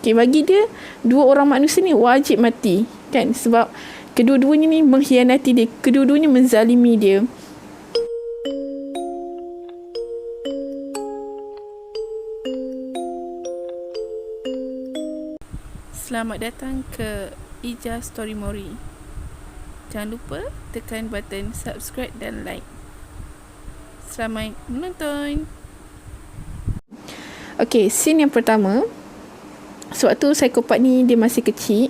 Okay, bagi dia, dua orang manusia ni wajib mati. Kan? Sebab kedua-duanya ni mengkhianati dia. Kedua-duanya menzalimi dia. Selamat datang ke Ija Story Mori. Jangan lupa tekan button subscribe dan like. Selamat menonton. Okay, scene yang pertama. Sewaktu psikopat ni dia masih kecil.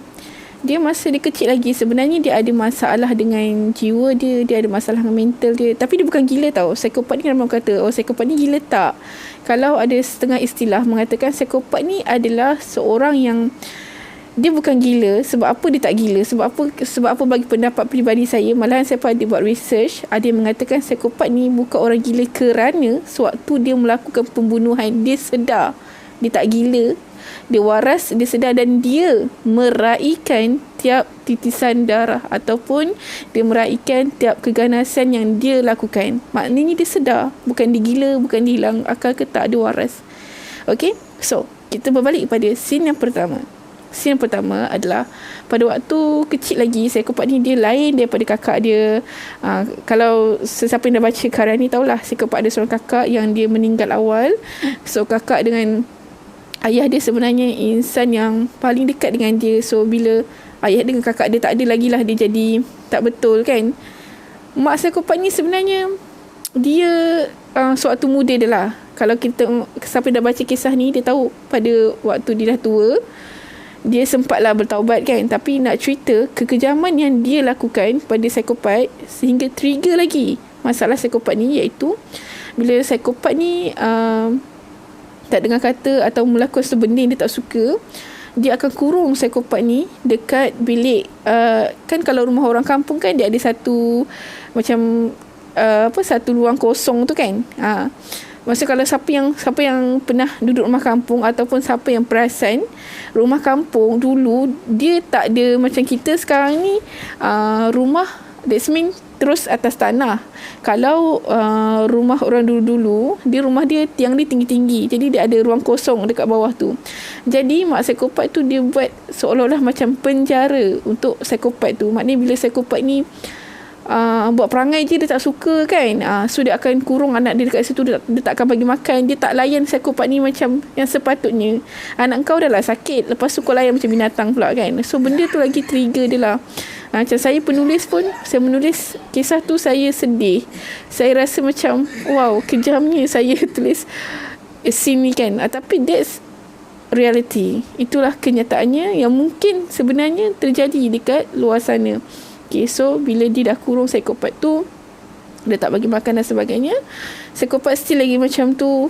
Masa dia kecil lagi, sebenarnya dia ada masalah dengan jiwa dia. Dia ada masalah dengan mental dia. Tapi dia bukan gila tau. Psikopat ni kan orang kata, psikopat ni gila, tak. Kalau ada setengah istilah mengatakan psikopat ni adalah seorang yang dia bukan gila. Sebab apa dia tak gila? Sebab apa bagi pendapat peribadi saya, malahan saya pada buat research, ada yang mengatakan psikopat ni bukan orang gila kerana sewaktu dia melakukan pembunuhan, dia sedar dia tak gila, dia waras, dia sedar, dan dia meraihkan tiap titisan darah ataupun dia meraihkan tiap keganasan yang dia lakukan. Maknanya dia sedar, bukan dia gila, bukan dia hilang akal ke tak, dia waras. Okay, so kita berbalik pada scene yang pertama. Scene yang pertama adalah pada waktu kecil lagi, psikopat ni dia lain daripada kakak dia. Kalau sesiapa yang dah baca karya ni tahulah, psikopat ada seorang kakak yang dia meninggal awal. So kakak dengan ayah dia sebenarnya insan yang paling dekat dengan dia. So bila ayah dengan kakak dia tak ada lagi lah, dia jadi tak betul kan. Mak psikopat ni sebenarnya dia sewaktu muda dia lah. Kalau kita siapa dah baca kisah ni, dia tahu pada waktu dia dah tua, dia sempatlah bertaubat kan. Tapi nak cerita kekejaman yang dia lakukan pada psikopat sehingga trigger lagi masalah psikopat ni, iaitu bila psikopat ni tak dengar kata atau melakukan sesuatu benda yang dia tak suka, dia akan kurung psikopat ni dekat bilik. Kan kalau rumah orang kampung kan dia ada satu macam satu ruang kosong tu kan. Maksud kalau siapa yang pernah duduk rumah kampung ataupun siapa yang perasan, rumah kampung dulu dia tak ada macam kita sekarang ni, rumah that's mean terus atas tanah. Kalau rumah orang dulu-dulu, rumah dia tiang dia tinggi-tinggi, jadi dia ada ruang kosong dekat bawah tu. Jadi mak psikopat tu dia buat seolah-olah macam penjara untuk psikopat tu. Maknanya bila psikopat ni buat perangai je dia tak suka kan, so dia akan kurung anak dia dekat situ. Dia tak akan bagi makan, dia tak layan psikopat ni macam yang sepatutnya. Anak kau dah lah sakit, lepas tu kau layan macam binatang pula kan. So benda tu lagi trigger dia lah. Macam saya penulis pun, saya menulis kisah tu, saya sedih. Saya rasa macam wow, kejamnya saya tulis scene ni kan. Tapi that's reality. Itulah kenyataannya yang mungkin sebenarnya terjadi dekat luar sana. Okay, so bila dia dah kurung psikopat tu, dia tak bagi makan dan sebagainya, psikopat still lagi macam tu,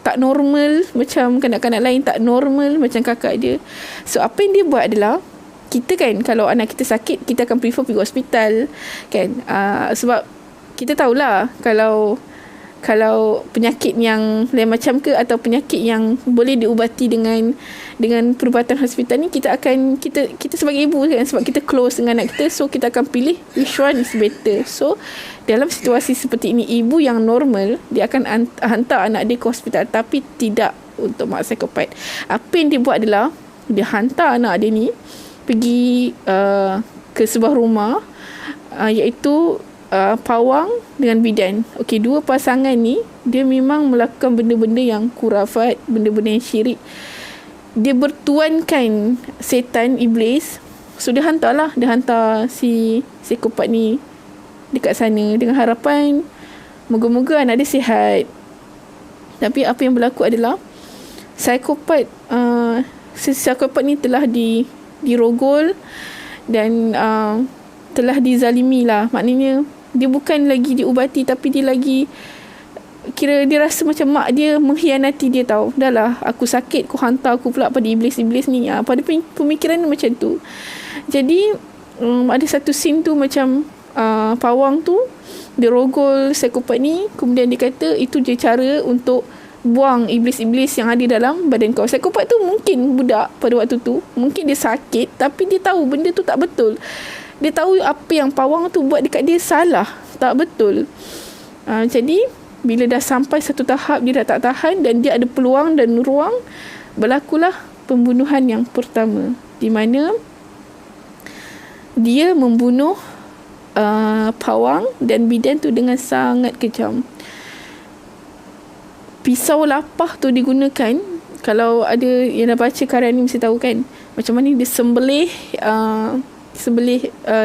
tak normal, macam kanak-kanak lain tak normal macam kakak dia. So apa yang dia buat adalah, kita kan kalau anak kita sakit, kita akan prefer pergi hospital kan. Sebab kita tahulah kalau penyakit yang lain macam ke, atau penyakit yang boleh diubati dengan perubatan hospital ni, kita sebagai ibu kan, sebab kita close dengan anak kita, so kita akan pilih which one is better. So dalam situasi seperti ini, ibu yang normal dia akan hantar anak dia ke hospital, tapi tidak untuk mak psikopat. Apa yang dia buat adalah dia hantar anak dia ni pergi ke sebuah rumah, iaitu pawang dengan bidan. Okey, dua pasangan ni dia memang melakukan benda-benda yang kurafat, benda-benda yang syirik. Dia bertuankan setan, iblis. So dia hantar si psikopat ni dekat sana dengan harapan moga-moga anak dia sihat. Tapi apa yang berlaku adalah psikopat ni telah dirogol dan telah dizalimi lah. Maknanya dia bukan lagi diubati, tapi dia lagi dia rasa macam mak dia mengkhianati dia tau. Dah lah, aku sakit, kau hantar aku pula pada iblis-iblis ni. Pada pemikiran macam tu. Jadi ada satu scene tu macam pawang tu dia rogol psikopat ni, kemudian dia kata itu je cara untuk buang iblis-iblis yang ada dalam badan kau. Psikopat tu mungkin budak pada waktu tu, mungkin dia sakit, tapi dia tahu benda tu tak betul. Dia tahu apa yang pawang tu buat dekat dia salah, tak betul. Jadi bila dah sampai satu tahap dia dah tak tahan dan dia ada peluang dan ruang, berlakulah pembunuhan yang pertama, di mana dia membunuh pawang dan bidan tu dengan sangat kejam. Pisau lapah tu digunakan. Kalau ada yang dah baca karya ni mesti tahu kan, macam mana dia sembelih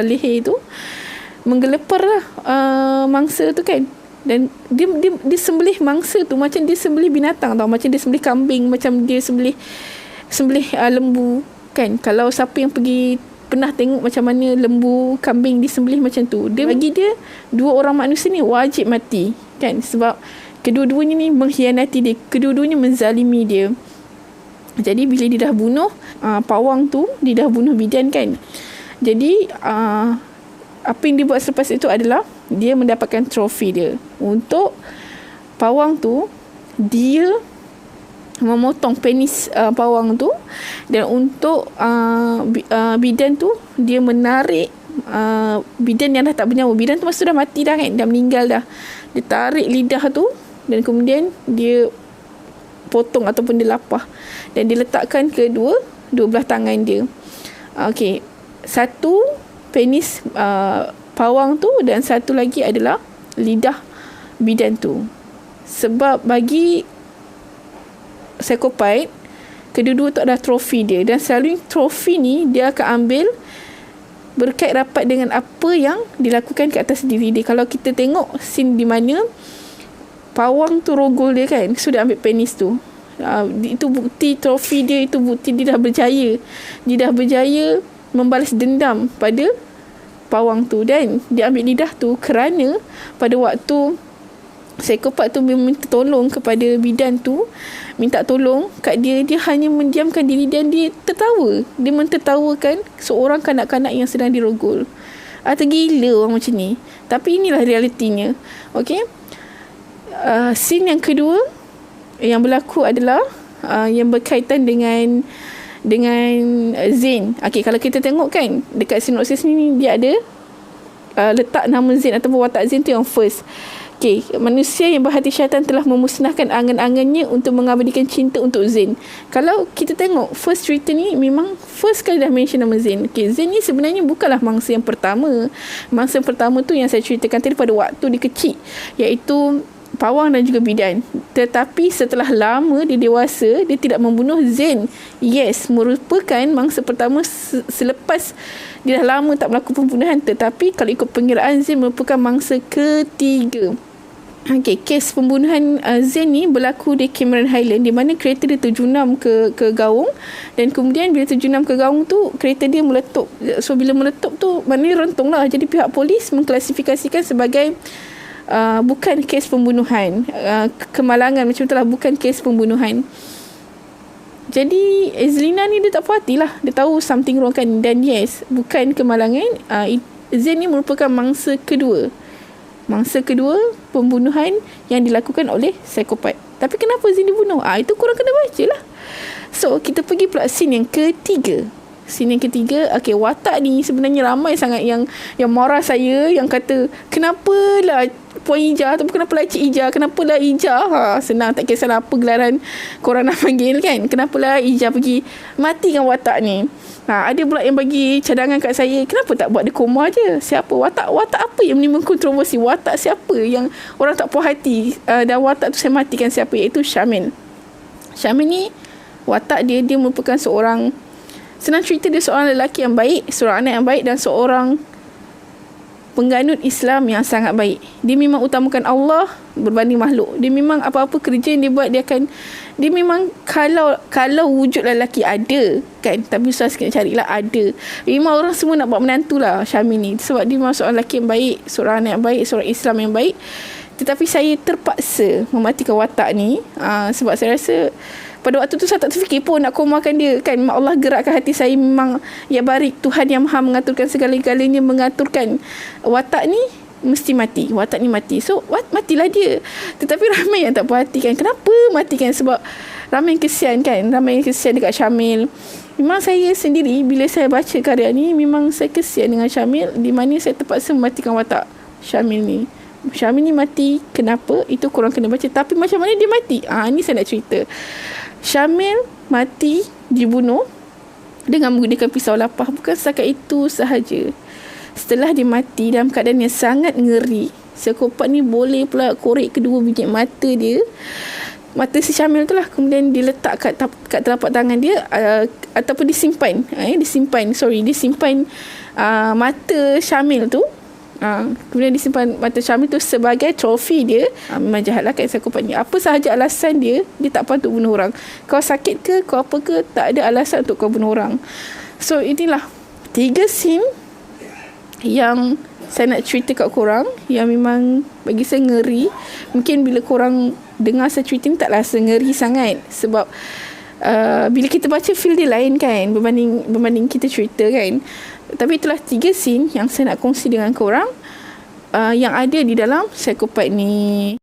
leher tu, menggelepar lah mangsa tu kan. Dan dia sembelih mangsa tu macam dia sembelih binatang tau, macam dia sembelih kambing, macam dia sembelih lembu kan. Kalau siapa yang pernah tengok macam mana lembu, kambing disembelih macam tu, dia bagi dia, dua orang manusia ni wajib mati kan, sebab kedua-duanya ni mengkhianati dia, kedua-duanya menzalimi dia. Jadi bila dia dah bunuh pawang tu, dia dah bunuh bidan kan. Jadi apa yang dia buat selepas itu adalah dia mendapatkan trofi dia. Untuk pawang tu, dia memotong penis pawang tu, dan untuk bidan tu, dia menarik bidan yang dah tak bernyawa. Bidan tu masa dah mati dah kan, dah meninggal dah. Dia tarik lidah tu dan kemudian dia potong ataupun dia lapah, dan dia letakkan ke dua belah tangan dia. Okey, satu penis pawang tu dan satu lagi adalah lidah bidan tu. Sebab bagi psikopat, kedua-dua tu adalah trofi dia, dan selalu trofi ni dia akan ambil berkait rapat dengan apa yang dilakukan ke atas diri dia. Kalau kita tengok scene di mana pawang tu rogol dia kan, sudah ambil penis tu, itu bukti trofi dia, itu bukti dia dah berjaya. Dia dah berjaya membalas dendam pada pawang tu, dan dia ambil lidah tu kerana pada waktu psikopat tu minta tolong kepada bidan tu, minta tolong kat dia, dia hanya mendiamkan diri dan dia tertawa. Dia mentertawakan seorang kanak-kanak yang sedang dirogol. Tergila orang macam ni. Tapi inilah realitinya. Okey. Scene yang kedua yang berlaku adalah yang berkaitan dengan Zain. Okey, kalau kita tengok kan dekat sinopsis ni, dia ada letak nama Zain ataupun watak Zain tu yang first. Okey, manusia yang berhati syaitan telah memusnahkan angan-angannya untuk mengabadikan cinta untuk Zain. Kalau kita tengok first cerita ni, memang first kali dah mention nama Zain. Okey, Zain ni sebenarnya bukanlah mangsa yang pertama. Mangsa yang pertama tu yang saya ceritakan tadi pada waktu dia kecil, iaitu pawang dan juga bidan. Tetapi setelah lama dia dewasa, dia tidak membunuh Zain. Yes, merupakan mangsa pertama selepas dia dah lama tak melakukan pembunuhan. Tetapi kalau ikut pengiraan, Zain merupakan mangsa ketiga. Okey, kes pembunuhan Zain ni berlaku di Cameron Highland, di mana kereta dia terjunam ke gaung, dan kemudian bila terjunam ke gaung tu, kereta dia meletup. So bila meletup tu, maknanya rentung lah. Jadi pihak polis mengklasifikasikan sebagai bukan kes pembunuhan, kemalangan macam itulah, bukan kes pembunuhan. Jadi Zelina ni dia tak puas hati lah, dia tahu something wrong kan, dan yes, bukan kemalangan. Zain ni merupakan mangsa kedua pembunuhan yang dilakukan oleh psikopat. Tapi kenapa Zain dibunuh? Itu korang kena baca lah. So kita pergi pula scene yang ketiga. Okey, watak ni sebenarnya ramai sangat yang marah saya, yang kata kenapalah Puan Ija ataupun kenapalah Cik Ija, kenapalah Ija, senang, tak kisahlah apa gelaran korang nak panggil kan, kenapalah Ija pergi matikan watak ni. Ada pula yang bagi cadangan kat saya, kenapa tak buat dia koma je? Siapa watak apa yang menimbulkan kontroversi? Watak siapa yang orang tak puas hati, dan watak tu saya matikan siapa? Iaitu Syamil ni, watak dia merupakan seorang, senang cerita, dia seorang lelaki yang baik, seorang anak yang baik, dan seorang pengganut Islam yang sangat baik. Dia memang utamakan Allah berbanding makhluk. Dia memang apa-apa kerja yang dia buat, dia memang kalau wujud lelaki ada kan, tapi susah sikit nak carilah, ada. Memang orang semua nak buat menantu lah Syamil ni, sebab dia memang seorang lelaki yang baik, seorang anak yang baik, seorang Islam yang baik. Tetapi saya terpaksa mematikan watak ni, sebab saya rasa pada waktu tu saya tak terfikir pun nak komakan dia kan. Allah gerakkan hati saya, memang ya barik, Tuhan yang maha mengaturkan segala-galanya, mengaturkan watak ni mesti mati, watak ni mati. So matilah dia. Tetapi ramai yang tak puas hati kan, kenapa matikan? Sebab ramai yang kesian kan, ramai yang kesian dekat Syamil. Memang saya sendiri bila saya baca karya ni, memang saya kesian dengan Syamil, di mana saya terpaksa mematikan watak Syamil ni. Syamil ni mati, kenapa? Itu korang kena baca. Tapi macam mana dia mati? Ni saya nak cerita. Syamil mati dibunuh dengan menggunakan pisau lapar. Bukan setakat itu sahaja. Setelah dia mati dalam keadaan yang sangat ngeri, psikopat ni boleh pula korek kedua biji mata dia, mata si Syamil tu lah, kemudian diletak kat telapak tangan dia, ataupun disimpan mata Syamil tu. Kemudian disimpan mata Syamil tu sebagai trofi dia. Memang jahat lah kan psikopat ni. Apa sahaja alasan dia tak patut bunuh orang. Kau sakit ke, kau apa ke, tak ada alasan untuk kau bunuh orang. So inilah 3 scene yang saya nak cerita kat korang, yang memang bagi saya ngeri. Mungkin bila korang dengar saya cerita ni tak rasa ngeri sangat, sebab bila kita baca feel dia lain kan, berbanding kita cerita kan. Tapi itulah 3 scene yang saya nak kongsi dengan korang, yang ada di dalam Psikopat ni.